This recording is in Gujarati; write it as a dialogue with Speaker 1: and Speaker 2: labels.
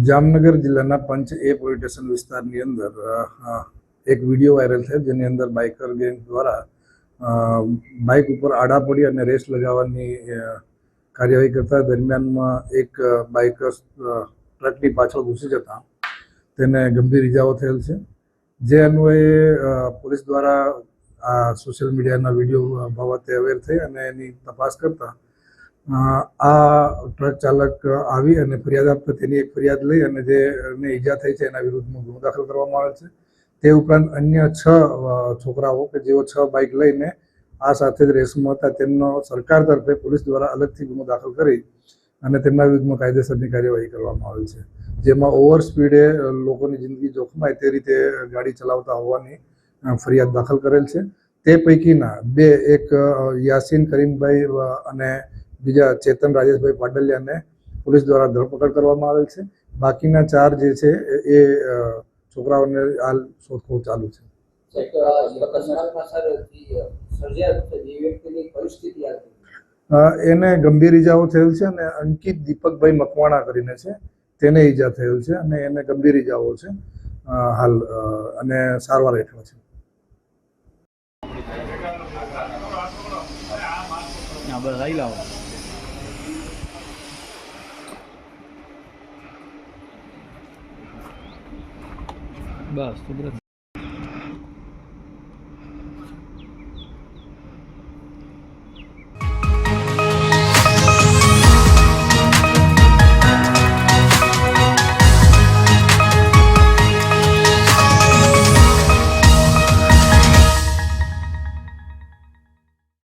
Speaker 1: જામનગર જિલ્લાના પંચ એ પોલીસ સ્ટેશન વિસ્તારની અંદર એક વિડીયો વાયરલ થયો, જેની અંદર બાઇકર ગેંગ દ્વારા બાઇક ઉપર આડા પડી અને રેસ લગાવવાની કાર્યવાહી કરતા દરમિયાનમાં એક બાઇકર ટ્રકની પાછળ ઘૂસી જતા તેને ગંભીર ઇજાઓ થયેલ છે. જે અન્વયે પોલીસ દ્વારા આ સોશિયલ મીડિયાના વિડીયો બાબતે અવેર થઈ અને એની તપાસ કરતા આ ટ્રક ચાલક આવી અને ફરિયાદ આપતા તેની એક ફરિયાદ લઈ અને જેને ઈજા થઈ છે એના વિરુદ્ધમાં ગુનો દાખલ કરવામાં આવે છે. તે ઉપરાંત અન્ય 6 છોકરાઓ કે જેઓ 6 બાઇક લઈને આ સાથે જ રેસમાં હતા તેમનો સરકાર તરફે પોલીસ દ્વારા અલગથી ગુનો દાખલ કરી અને તેમના વિરુદ્ધમાં કાયદેસરની કાર્યવાહી કરવામાં આવેલ છે. જેમાં ઓવર સ્પીડે લોકોની જિંદગી જોખમાય તે રીતે ગાડી ચલાવતા હોવાની ફરિયાદ દાખલ કરેલ છે. તે પૈકીના 2 એક યાસીન કરીમભાઈ અને બીજા ચેતન રાજેશભાઈ પાડલિયાને પોલીસ દ્વારા ધરપકડ કરવામાં આવેલ છે. બાકીના 4 જે છે એ છોકરાઓને હાલ શોધખોળ ચાલુ છે. એને ગંભીર ઈજાઓ થયેલ છે અને અંકિત દીપકભાઈ મકવાણા કરીને છે તેને ઈજા થયેલ છે અને એને ગંભીર ઈજાઓ છે હાલ અને સારવાર હેઠળ છે.
Speaker 2: બસ